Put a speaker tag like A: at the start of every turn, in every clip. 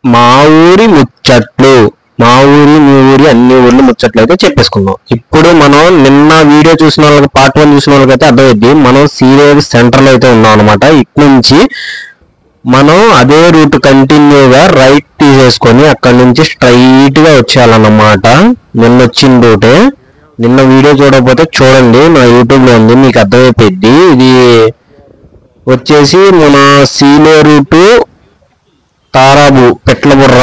A: మా ఊరి ముచ్చట్లు, మా ఊరి మీ ఊరి అన్ని ఊర్లు ముచ్చట్లు అయితే చెప్పేసుకుందాం. ఇప్పుడు మనం నిన్న వీడియో చూసిన వాళ్ళకి, పార్ట్ 1 చూసిన వాళ్ళకైతే అర్థమైంది. మనం సీలేరు సెంటర్ లో అయితే ఉన్నాం అనమాట. ఇటు నుంచి మనం అదే రూట్ కంటిన్యూగా రైట్ తీసేసుకొని అక్కడ నుంచి స్ట్రైట్ గా వచ్చేయాలన్నమాట. నిన్న వచ్చిన రూటే. నిన్న వీడియో చూడకపోతే చూడండి, నా యూట్యూబ్ లో ఉంది, మీకు అర్థమైపోయింది. ఇది వచ్చేసి మన సీలేరు టు తారాబు పెట్లబుర్ర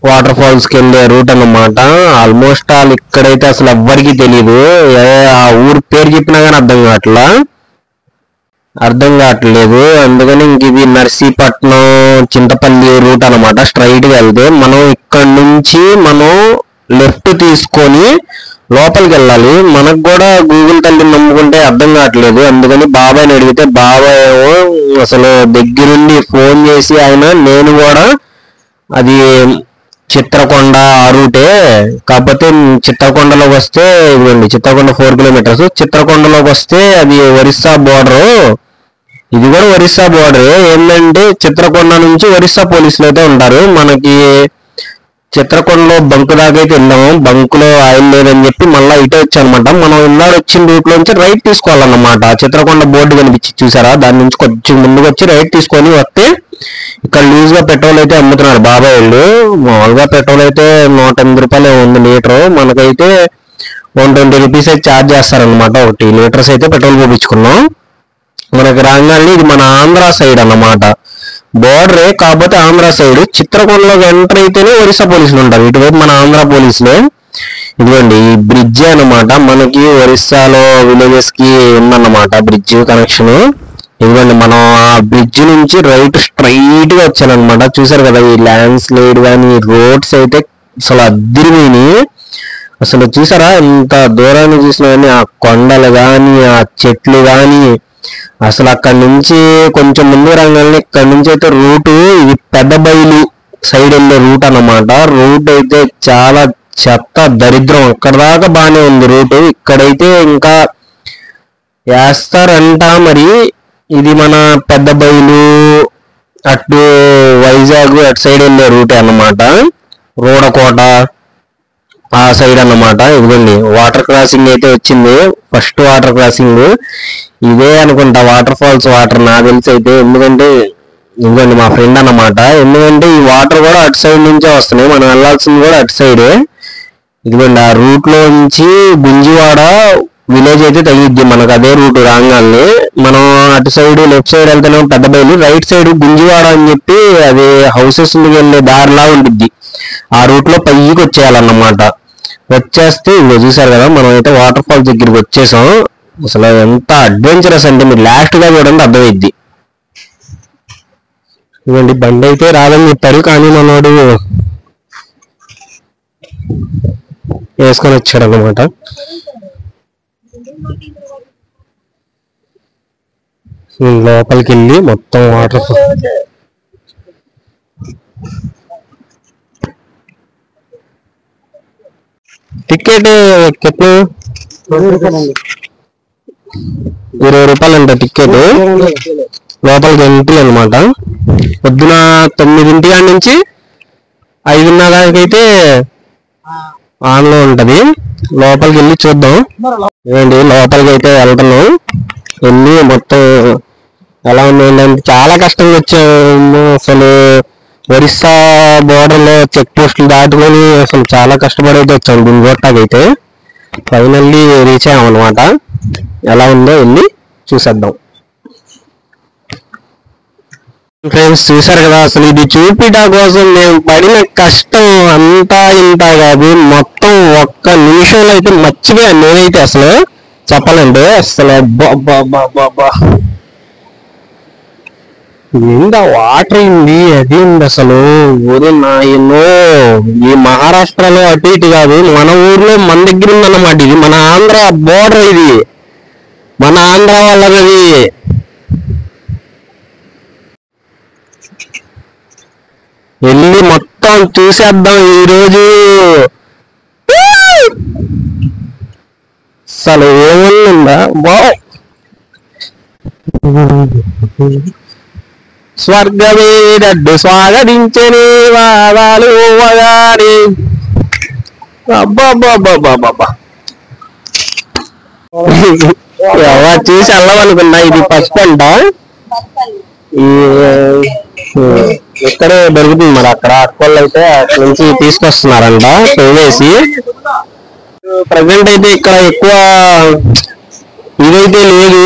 A: వాటర్ ఫాల్స్ కి వెళ్ళే రూట్ అన్నమాట. ఆల్మోస్ట్ ఆల్ ఇక్కడైతే అసలు ఎవ్వరికి తెలియదు. ఆ ఊరు పేరు చెప్పినా కానీ అర్థం కావట్లేదు. అందుకని ఇంక ఇది నర్సీపట్నం చింతపల్లి రూట్ అనమాట. స్ట్రైట్ గా వెళ్తే మనం ఇక్కడ నుంచి మనం లెఫ్ట్ తీసుకొని లోపలికి వెళ్ళాలి. మనకు కూడా గూగుల్ తల్లిని నమ్ముకుంటే అర్థం కావట్లేదు. అందుకని బాబాయ్ని అడిగితే బాబాయ్ ఏమో అసలు దగ్గరుండి ఫోన్ చేసి నేను కూడా అది చిత్రకొండ ఆ రూటే, కాకపోతే చిత్రకొండలోకి వస్తే ఇదిగోండి చిత్రకొండ 4 కిలోమీటర్స్, చిత్రకొండలోకి వస్తే అది ఒరిస్సా బోర్డరు, ఇది కూడా ఒరిస్సా బోర్డర్. ఏంటంటే చిత్రకొండ నుంచి ఒరిస్సా పోలీసులు అయితే ఉంటారు. మనకి చిత్రకొండలో బంక్ దాకా అయితే వెళ్ళాము. బంక్ లో ఆయిల్ లేదని చెప్పి మళ్ళీ ఇటే వచ్చానమాట. మనం ఇన్నాడు వచ్చిన రూట్ లోంచి రైట్ తీసుకోవాలన్నమాట. చిత్రకొండ బోర్డు కనిపించి చూసారా, దాని నుంచి కొంచెం ముందుకు వచ్చి రైట్ తీసుకొని వస్తే ఇక్కడ లూజ్ గా పెట్రోల్ అయితే అమ్ముతున్నారు బాబాయ్ వాళ్ళు. మామూలుగా పెట్రోల్ అయితే 108 రూపాయలు ఉంది లీటరు. మనకైతే 120 రూపీస్ అయితే ఛార్జ్ చేస్తారనమాట. 1 లీటర్స్ అయితే పెట్రోల్ పోపించుకున్నాం. మనకి రాగానే ఇది మన ఆంధ్ర సైడ్ అన్నమాట. బోర్డరే, కాకపోతే ఆంధ్ర సైడ్. చిత్రకొండలోకి ఎంటర్ అయితేనే ఒరిస్సా పోలీసులు ఉంటారు, ఇటువైపు మన ఆంధ్ర పోలీసులే. ఇదిగోండి ఈ బ్రిడ్జ్ అన్నమాట. మనకి ఒరిస్సాలో విలేజెస్ కి ఉందన్నమాట బ్రిడ్జ్ కనెక్షన్. ఇదిగోండి మనం ఆ బ్రిడ్జ్ నుంచి రైట్ స్ట్రైట్ గా వచ్చానమాట. చూసారు కదా ఈ ల్యాండ్ స్లైడ్ కానీ రోడ్స్ అయితే అసలు అద్దిరిపోయినాయి. అసలు చూసారా ఎంత దూరాన్ని చూసినా కానీ ఆ కొండలు కానీ ఆ చెట్లు కానీ, అసలు అక్కడ నుంచి కొంచెం ముందు రంగానే ఇక్కడ నుంచి అయితే రూటు ఇది పెద్ద బయలు సైడ్ వెళ్ళే రూట్ అన్నమాట. రూట్ అయితే చాలా చెత్త దరిద్రం. అక్కడ దాకా బాగానే ఉంది రూటు, ఇక్కడైతే ఇంకా వేస్తారంట మరి. ఇది మన పెద్ద బయలు అటు వైజాగ్ అటు సైడ్ వెళ్ళే రూటే అన్నమాట. రోడకోట ఆ సైడ్ అన్నమాట. ఇదిగోండి వాటర్ క్రాసింగ్ అయితే వచ్చింది, ఫస్ట్ వాటర్ క్రాసింగ్ ఇదే అనుకుంటా. వాటర్ ఫాల్స్ వాటర్ నాకు తెలిసి అయితే, ఎందుకంటే ఇదిగోండి మా ఫ్రెండ్ అన్నమాట. ఎందుకంటే ఈ వాటర్ కూడా అటు సైడ్ నుంచే వస్తున్నాయి, మనం వెళ్ళాల్సింది కూడా అటు సైడే. ఇదిగోండి ఆ రూట్ లో నుంచి గుంజివాడ విలేజ్ అయితే తగ్గిద్ది మనకు. అదే రూట్ రాగానే మనం అటు సైడ్ లెఫ్ట్ సైడ్ వెళ్తేనే పెద్ద బయలు, రైట్ సైడ్ గుంజివాడ అని చెప్పి అది హౌసెస్ వెళ్ళే దారిలా ఉంటుంది. ఆ రూట్ లో పైకి వచ్చేయాలన్నమాట. వచ్చేస్తే ఇదిగో చూసారు కదా మనం అయితే వాటర్ ఫాల్స్ దగ్గరికి వచ్చేసాం. అసలు ఎంత అడ్వెంచరస్ అంటే మీరు లాస్ట్ గా చూడండి అర్థమైద్ది. ఇవ్వండి బండి అయితే రాదని చెప్పారు, కానీ మనోడు వేసుకొని వచ్చాడు అన్నమాట. లోపలికి వెళ్ళి మొత్తం వాటర్ టికెట్ కెట్లు 20 రూపాయలు అంట టికెట్. లోపలికి ఎంట్రీ అనమాట. పొద్దున 9 నుంచి 5:30 దాకా అయితే ఆన్ లో ఉంటది. లోపలికి వెళ్ళి చూద్దాం. ఏమండి లోపలికి అయితే వెళ్తున్నాం. వెళ్ళి మొత్తం ఎలా ఉంది ఏంటంటే చాలా కష్టంగా వచ్చాము. అసలు ఒరిస్సా బోర్డర్ లో చెక్ పోస్టులు దాటుకొని అసలు చాలా కష్టపడి అయితే వచ్చాము దీని చూడటాకైతే. Finally reach అయ్యామన్నమాట. ఎలా ఉందో వెళ్ళి చూసేద్దాం. ఫ్రెండ్స్ చూసారు కదా, అసలు ఇది చూపిట కోసం మేము పడిన కష్టం అంతా ఇంత కాదు. మొత్తం ఒక్క నిమిషంలో అయితే మర్చిపోయాను నేనైతే అసలు చెప్పాలంటే. అసలు ఎంత వాటర్ అయింది అది అసలు. ఊరి నాయనో, ఈ మహారాష్ట్రలో అటు ఇటు కాదు, మన ఊర్లో మన దగ్గర ఉందన్నమాట. ఇది మన ఆంధ్ర బోర్డర్, ఇది మన ఆంధ్ర వాళ్ళది. వెళ్ళి మొత్తం చూసేద్దాం ఈరోజు. అసలు ఏముందా బా. స్వర్గమే నన్ను స్వాగతించని వాదాలు వగాని. అబ్బాబ్బాబ్బాబ్బా చూసి వెళ్ళమనుకున్నా. ఇది ఫస్ట్ అంట. ఇక్కడే దొరుకుతుంది మరి. అక్కడ అక్కళ్ళు అయితే అక్కడ నుంచి తీసుకొస్తున్నారంట వేసి. ప్రజెంట్ అయితే ఇక్కడ ఎక్కువ ఇదైతే లేదు,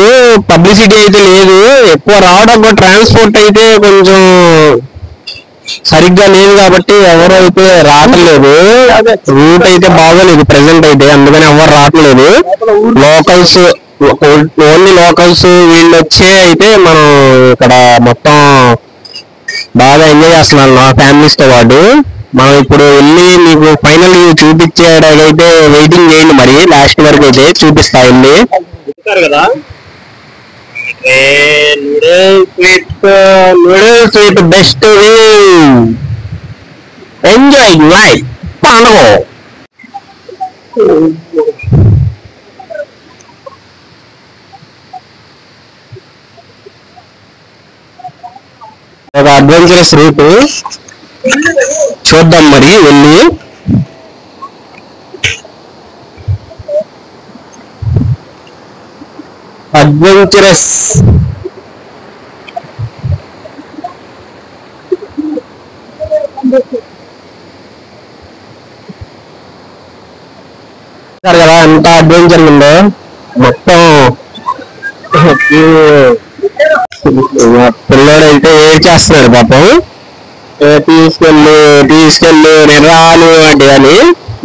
A: పబ్లిసిటీ అయితే లేదు. ఎక్కువ రావడం కూడా ట్రాన్స్పోర్ట్ అయితే కొంచెం సరిగ్గా లేదు కాబట్టి ఎవరు అయితే రావట్లేదు. రూట్ అయితే బాగోలేదు ప్రెసెంట్ అయితే, అందుకని ఎవరు రావట్లేదు. లోకల్స్, ఓన్లీ లోకల్స్ వీళ్ళు వచ్చే అయితే మనం ఇక్కడ మొత్తం బాగా ఎంజాయ్ చేస్తున్నాం మా ఫ్యామిలీస్ తో పాటు. మనం ఇప్పుడు వెళ్ళి మీకు ఫైనల్ చూపించేటైతే వెయిటింగ్ చేయండి. మరి లాస్ట్ వరకు అయితే చూపిస్తా వెళ్ళి కదా. Noodles with best enjoy life పండుగ. ఒక అడ్వెంచరస్ రూట్ చూద్దాం మరి వెళ్ళి. అడ్వెంచరస్ కదా ఎంత అడ్వెంచర్ ఉందో మొత్తం. పిల్లోడైతే ఏడ్ చేస్తున్నాడు పాపం. తీసుకెళ్ళు నేను రాను అంటే అని.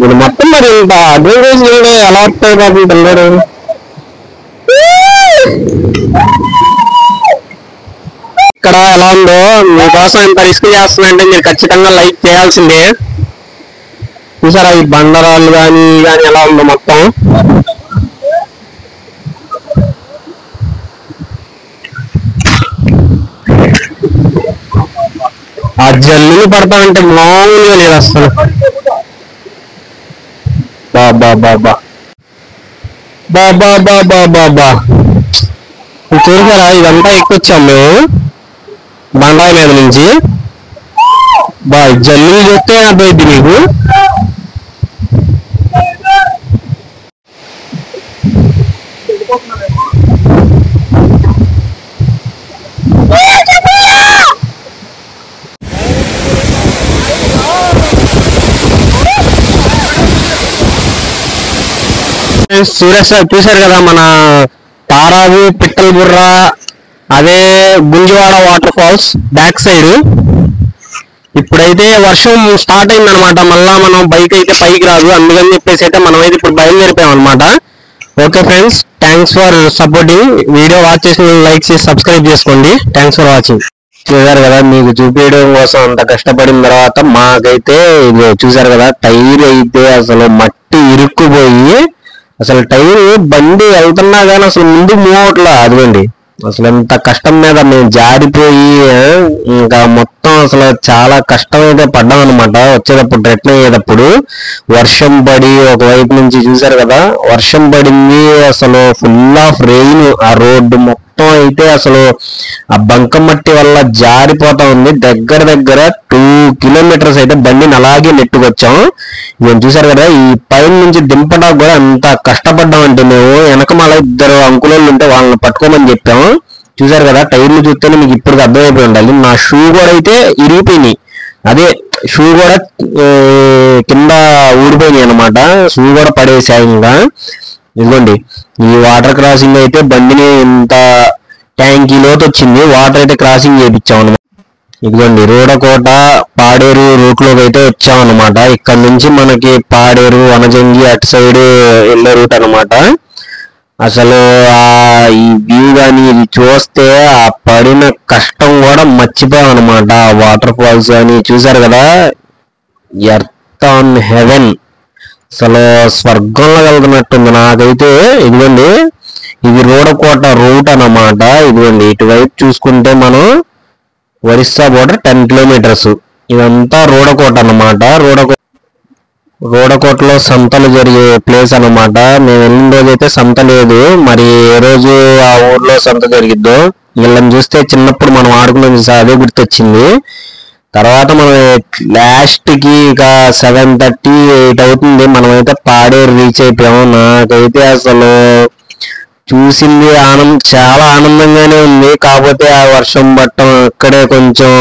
A: ఇది మొత్తం మరి ఇంత అడ్వెంచర్ ఎలా వస్తాయి పాపం పిల్లోడు. ఇక్కడ ఎలా ఉందో మీకోసం ఇంత రిస్క్ చేస్తున్నా మీరు ఖచ్చితంగా లైక్ చేయాల్సిందే. చూసారా ఈ బండరాళ్ళు కానీ ఎలా ఉందో మొత్తం. ఆ జల్లులు పడతామంటే మామూలుగా లేదు అసలు. బాబా బాబా బాబా బాబా బాబా చూసారా ఇదంతా ఎక్కొచ్చాం మేము బండాయి మీద నుంచి. జల్లులు చూస్తే అర్థమైంది మీకు. చూసారు కదా మన తారావు పిట్టల బుర్ర, అదే గుంజవాడ వాటర్ ఫాల్స్ బ్యాక్ సైడ్. ఇప్పుడైతే వర్షం స్టార్ట్ అయింది అనమాట. మళ్ళా మనం బైక్ అయితే పైకి రాదు, అందుకని చెప్పేసి అయితే మనం అయితే ఇప్పుడు బయలుదేరిపోయాం అనమాట. Okay friends, thanks for supporting. Video watch చేసి లైక్ చేసి సబ్స్క్రైబ్ చేసుకోండి. Thanks for watching. చూసారు కదా మీకు చూపించడం కోసం అంత కష్టపడిన తర్వాత మాకైతే ఇది చూసారు కదా టైర్ అయితే అసలు మట్టి ఇరుక్కుపోయి అసలు టైర్ బండి వెళ్తున్నా కానీ అసలు ముందు మూవ్ అవట్లా. అదిగోండి అసలు ఎంత కష్టం మీద మేము జారిపోయి ఇంకా మొత్తం అసలు చాలా కష్టం అయితే పడ్డాం అనమాట. వచ్చేటప్పుడు రిటర్న్ అయ్యేటప్పుడు వర్షం పడి ఒకవైపు నుంచి చూసారు కదా వర్షం పడింది. అసలు ఫుల్ ఆఫ్ రెయిన్. ఆ రోడ్డు మొత్తం అయితే అసలు ఆ బంకమట్టి వల్ల జారిపోతా ఉంది. దగ్గర 2 కిలోమీటర్స్ అయితే బండిని అలాగే నెట్టుకొచ్చాం. మేము చూసారు కదా ఈ పైన నుంచి దింపడానికి కూడా ఎంత కష్టపడ్డామంటే మేము. వెనకమాల 2 అంకులోళ్ళు ఉంటే వాళ్ళని పట్టుకోమని చెప్పాము. చూసారు కదా టైర్లు చూస్తేనే మీకు ఇప్పుడు అర్థమైపోయి ఉండాలి. నా షూ కూడా అయితే ఇరిగిపోయినాయి. అదే షూ కూడా కింద ఊడిపోయినాయి అనమాట. షూ కూడా పడేసాయి. ఇంకా ఇదిగోండి ఈ వాటర్ క్రాసింగ్ అయితే బండిని ఇంత ట్యాంకీ లోతు వచ్చింది. వాటర్ అయితే క్రాసింగ్ చేయించాం అనమాట. ఇదిగోండి రూడకోట పాడేరు రూట్ లోకి అయితే వచ్చాం అనమాట. ఇక్కడ నుంచి మనకి పాడేరు వనజంగి అటు సైడ్ వెళ్ళే రూట్ అనమాట. అసలు ఈ వ్యూ కానీ ఇది చూస్తే ఆ పడిన కష్టం కూడా మర్చిపోయాం అనమాట. వాటర్ ఫాల్స్ కానీ చూసారు కదా ఎర్త్ ఆన్ హెవెన్. అసలు స్వర్గంలో వెళ్తున్నట్టుంది నాకైతే. ఇదిగోండి ఇది రూడకోట రూట్ అన్నమాట. ఇదిగోండి ఇటువైపు చూసుకుంటే మనం ఒరిస్సా బోర్డర్ 10 కిలోమీటర్స్. ఇదంతా రూడకోట అన్నమాట. రోడకోటలో సంతలు జరిగే ప్లేస్ అన్నమాట. మేము వెళ్ళిన రోజు అయితే సంత లేదు, మరి ఏ రోజు ఆ ఊర్లో సంత జరిగిద్దో. వీళ్ళని చూస్తే చిన్నప్పుడు మనం ఆడుకునేది అదే గుర్తొచ్చింది. తర్వాత మనం లాస్ట్కి ఇక 7:30, 8 అవుతుంది, మనమైతే పాడేరు రీచ్ అయిపోయాము. నాకైతే అసలు చూసింది చాలా ఆనందంగానే ఉంది. కాకపోతే ఆ వర్షం పట్టడం అక్కడే కొంచెం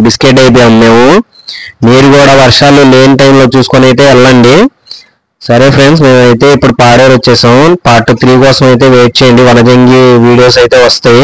A: బిస్కెట్ అయిపోయాం మేము. మీరు కూడా వర్షాలు లేని టైంలో చూసుకొని అయితే వెళ్ళండి. సరే ఫ్రెండ్స్, మేమైతే ఇప్పుడు పాడేరు వచ్చేసాం. పార్ట్ 3 కోసం అయితే వెయిట్ చేయండి, వనజంగి వీడియోస్ అయితే వస్తాయి.